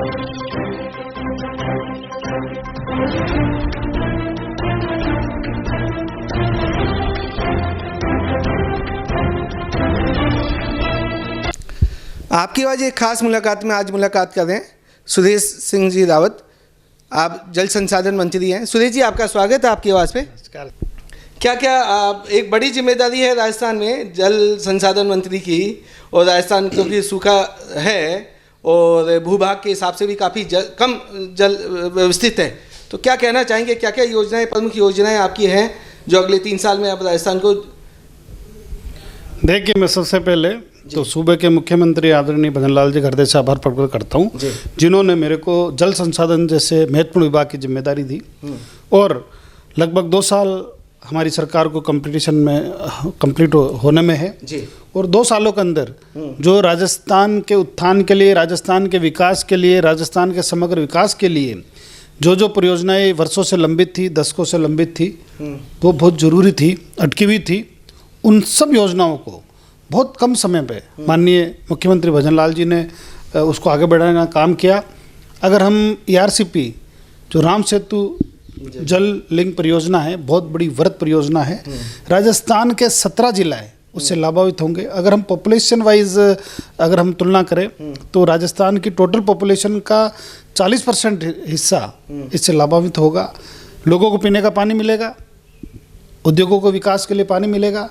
आपकी आज एक खास मुलाकात में आज मुलाकात कर रहे हैं सुरेश सिंह जी रावत। आप जल संसाधन मंत्री हैं। सुरेश जी, आपका स्वागत है आपकी आवाज़ पे। क्या क्या एक बड़ी जिम्मेदारी है राजस्थान में जल संसाधन मंत्री की, और राजस्थान क्योंकि सूखा है और भूभाग के हिसाब से भी काफ़ी कम जल व्यवस्थित है, तो क्या कहना चाहेंगे, क्या क्या योजनाएं, प्रमुख योजनाएं आपकी हैं जो अगले 3 साल में आप राजस्थान को? देखिए, मैं सबसे पहले तो सूबे के मुख्यमंत्री आदरणीय भजन लाल जी खरदे से आभार प्रकट करता हूँ, जिन्होंने मेरे को जल संसाधन जैसे महत्वपूर्ण विभाग की जिम्मेदारी दी। और लगभग 2 साल हमारी सरकार को कंप्लीट होने में है जी। और 2 सालों के अंदर जो राजस्थान के उत्थान के लिए, राजस्थान के विकास के लिए, राजस्थान के समग्र विकास के लिए जो परियोजनाएं वर्षों से लंबित थी, दशकों से लंबित थी, वो बहुत ज़रूरी थी, अटकी हुई थी, उन सब योजनाओं को बहुत कम समय पे माननीय मुख्यमंत्री भजन लाल जी ने उसको आगे बढ़ाने का काम किया। अगर हम ERCP जो राम सेतु जल लिंक परियोजना है, बहुत बड़ी वृहद परियोजना है, राजस्थान के 17 जिला है उससे लाभान्वित होंगे। अगर हम पॉपुलेशन वाइज अगर हम तुलना करें तो राजस्थान की टोटल पॉपुलेशन का 40% हिस्सा इससे लाभान्वित होगा। लोगों को पीने का पानी मिलेगा, उद्योगों को विकास के लिए पानी मिलेगा,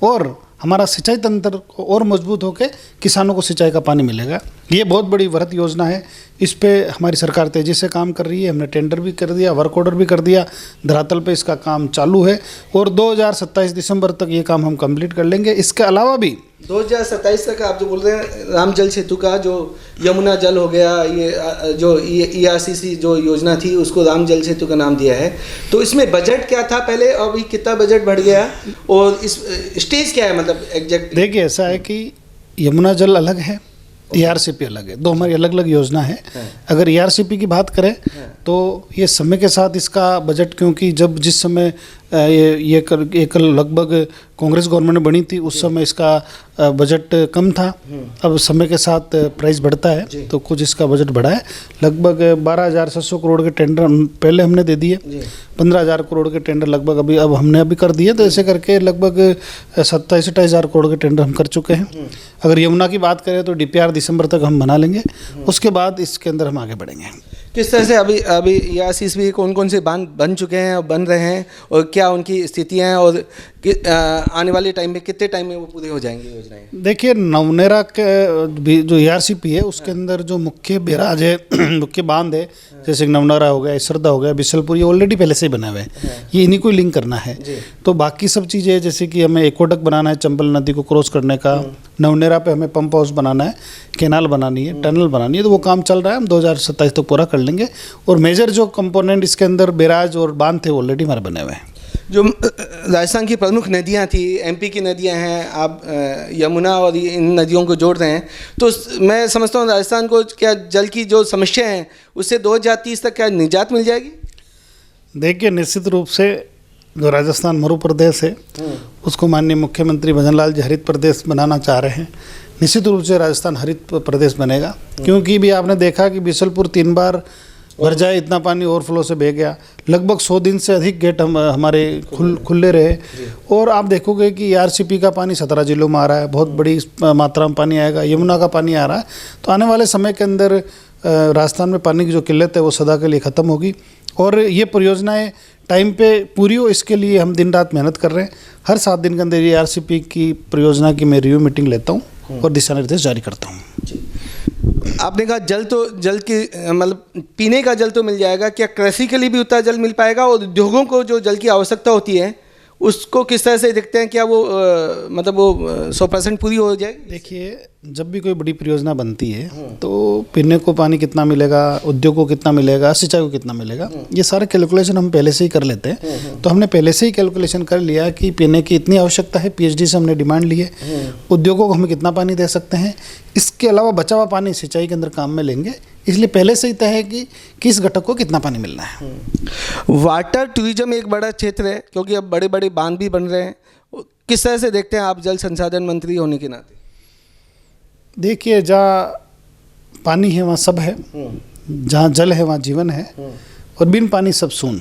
और हमारा सिंचाई तंत्र को और मजबूत होकर किसानों को सिंचाई का पानी मिलेगा। ये बहुत बड़ी वृहद योजना है। इस पे हमारी सरकार तेज़ी से काम कर रही है। हमने टेंडर भी कर दिया, वर्क ऑर्डर भी कर दिया, धरातल पे इसका काम चालू है और 2027 दिसंबर तक ये काम हम कंप्लीट कर लेंगे। इसके अलावा भी 2027 तक आप जो बोल रहे हैं राम जल सेतु का, जो यमुना जल हो गया, ये जो ERCC जो योजना थी उसको राम जल सेतु का नाम दिया है, तो इसमें बजट क्या था पहले और अभी कितना बजट बढ़ गया और इस स्टेज क्या है, मतलब एग्जैक्ट? देखिए, ऐसा है कि यमुना जल अलग है, ERCP अलग है, 2 हमारी अलग अलग योजना है। अगर ERCP की बात करें तो ये समय के साथ इसका बजट, क्योंकि जब जिस समय ये लगभग कांग्रेस गवर्नमेंट बनी थी उस समय इसका बजट कम था। अब समय के साथ प्राइस बढ़ता है तो कुछ इसका बजट बढ़ा है। लगभग 12,700 करोड़ के टेंडर पहले हमने दे दिए, 15,000 करोड़ के टेंडर लगभग अब हमने कर दिए, तो ऐसे करके लगभग 27-28,000 करोड़ के टेंडर हम कर चुके हैं। अगर यमुना की बात करें तो DPR दिसंबर तक हम बना लेंगे, उसके बाद इसके अंदर हम आगे बढ़ेंगे। किस तरह से अभी ERCP कौन कौन से बांध बन चुके हैं और बन रहे हैं, और क्या उनकी स्थितियां हैं, और आने वाले टाइम में कितने टाइम में वो पूरी हो जाएंगी योजनाएं? देखिए, नवनेरा के भी जो ERCP है उसके अंदर जो मुख्य बैराज है, मुख्य बांध है, जैसे नवनेरा हो गया, इसरदा हो गया, बिसलपुर, ये ऑलरेडी पहले से ही बना हुए हैं, ये इन्हीं को लिंक करना है। तो बाकी सब चीज़ें जैसे कि हमें एक्वाडक्ट बनाना है चंबल नदी को क्रॉस करने का, नवनेरा पे हमें पंप हाउस बनाना है, कैनाल बनानी है, टनल बनानी है, तो वो काम चल रहा है, हम 2027 तक पूरा कर लेंगे। और मेजर जो कंपोनेंट इसके अंदर बैराज और बांध थे ऑलरेडी हमारे बने हुए हैं। जो राजस्थान की प्रमुख नदियां थी, MP की नदियां हैं, आप यमुना और इन नदियों को जोड़ रहे हैं, तो मैं समझता हूँ राजस्थान को क्या जल की जो समस्या है उससे 2030 तक क्या निजात मिल जाएगी? देखिए, निश्चित रूप से जो राजस्थान मरु प्रदेश है उसको माननीय मुख्यमंत्री भजन लाल जी हरित प्रदेश बनाना चाह रहे हैं। निश्चित रूप से राजस्थान हरित प्रदेश बनेगा, क्योंकि भी आपने देखा कि बिसलपुर 3 बार भर जाए, इतना पानी ओवरफ्लो से बह गया। लगभग 100 दिन से अधिक गेट हमारे खुले रहे। और आप देखोगे कि ERCP का पानी 17 जिलों में आ रहा है, बहुत बड़ी मात्रा में पानी आएगा, यमुना का पानी आ रहा है। तो आने वाले समय के अंदर राजस्थान में पानी की जो किल्लत है वो सदा के लिए ख़त्म होगी, और ये परियोजनाएं टाइम पे पूरी हो, इसके लिए हम दिन रात मेहनत कर रहे हैं। हर 7 दिन के अंदर ERCP की परियोजना की मैं रिव्यू मीटिंग लेता हूँ और दिशा निर्देश जारी करता हूँ। आपने कहा जल की मतलब पीने का जल तो मिल जाएगा, क्या कृषि के लिए भी उतना जल मिल पाएगा, और उद्योगों को जो जल की आवश्यकता होती है उसको किस तरह से देखते हैं, क्या वो मतलब वो 100% पूरी हो जाएगी? देखिए, जब भी कोई बड़ी परियोजना बनती है तो पीने को पानी कितना मिलेगा, उद्योग को कितना मिलेगा, सिंचाई को कितना मिलेगा, ये सारे कैलकुलेशन हम पहले से ही कर लेते हैं। तो हमने पहले से ही कैलकुलेशन कर लिया कि पीने की इतनी आवश्यकता है, PhD से हमने डिमांड ली है, उद्योगों को हम कितना पानी दे सकते हैं, इसके अलावा बचा हुआ पानी सिंचाई के अंदर काम में लेंगे। इसलिए पहले से ही तय है कि किस घटक को कितना पानी मिलना है। वाटर टूरिज्म एक बड़ा क्षेत्र है, क्योंकि अब बड़े बड़े बांध भी बन रहे हैं, किस तरह से देखते हैं आप जल संसाधन मंत्री होने के नाते? देखिए, जहाँ पानी है वहाँ सब है, जहाँ जल है वहाँ जीवन है, और बिन पानी सब सून।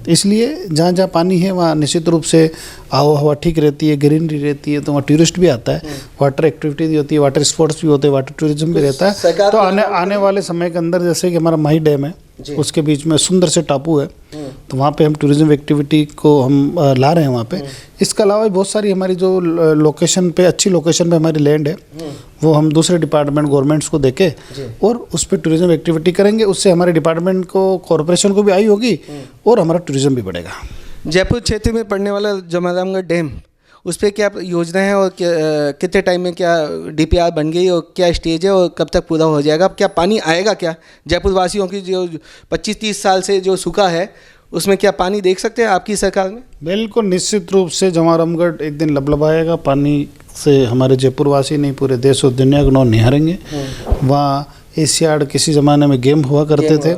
इसलिए जहाँ जहाँ पानी है वहाँ निश्चित रूप से आबो हवा ठीक रहती है, ग्रीनरी रहती है, तो वहाँ टूरिस्ट भी आता है, वाटर एक्टिविटी भी होती है, वाटर स्पोर्ट्स भी होते हैं, वाटर टूरिज्म भी रहता है। तो आने वाले समय के अंदर जैसे कि हमारा माही डैम है, उसके बीच में सुंदर से टापू है, तो वहाँ पे हम टूरिज्म एक्टिविटी को हम ला रहे हैं वहाँ पे। इसके अलावा भी बहुत सारी हमारी जो लोकेशन पे, अच्छी लोकेशन पे हमारी लैंड है, वो हम दूसरे डिपार्टमेंट गवर्नमेंट्स को देके और उस पर टूरिज्म एक्टिविटी करेंगे। उससे हमारे डिपार्टमेंट को, कॉरपोरेशन को भी आई होगी और हमारा टूरिज्म भी बढ़ेगा। जयपुर क्षेत्र में पड़ने वाला जमारामगढ़ डैम, उस पर क्या योजना है और कितने टाइम में क्या डीपीआर बन गई और क्या स्टेज है और कब तक पूरा हो जाएगा? क्या पानी आएगा? क्या जयपुर वासियों की जो 25-30 साल से जो सूखा है उसमें क्या पानी देख सकते हैं आपकी सरकार में? बिल्कुल निश्चित रूप से जमारामगढ़ एक दिन लबलबाएगा। पानी से हमारे जयपुर वासी नहीं, पूरे देश और दुनिया को निहारेंगे। वहाँ एशियाड किसी ज़माने में गेम हुआ करते थे,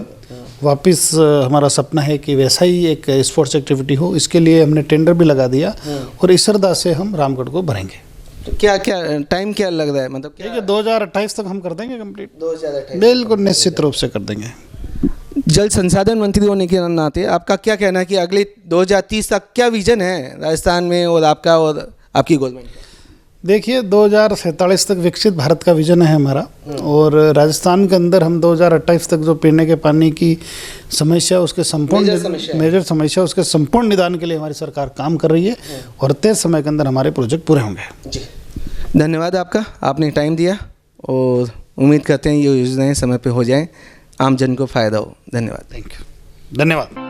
वापस हमारा सपना है कि वैसा ही एक स्पोर्ट्स एक्टिविटी हो। इसके लिए हमने टेंडर भी लगा दिया और इसरदा से हम रामगढ़ को भरेंगे। तो क्या क्या टाइम क्या लग रहा है, मतलब ठीक है, 2028 तक हम कर देंगे कंप्लीट। 2028 बिल्कुल निश्चित रूप से कर देंगे। जल संसाधन मंत्री होने के नाते आपका क्या कहना है कि अगले 2030 तक क्या विजन है राजस्थान में और आपका और आपकी गवर्नमेंट का? देखिए 2047 तक विकसित भारत का विजन है हमारा, और राजस्थान के अंदर हम 2028 तक जो पीने के पानी की समस्या, उसके संपूर्ण मेजर समस्या, उसके संपूर्ण निदान के लिए हमारी सरकार काम कर रही है और तय समय के अंदर हमारे प्रोजेक्ट पूरे होंगे। जी, धन्यवाद आपका, आपने टाइम दिया और उम्मीद करते हैं ये योजनाएं समय पे हो जाएं, आम जन को फ़ायदा हो। धन्यवाद। थैंक यू, धन्यवाद।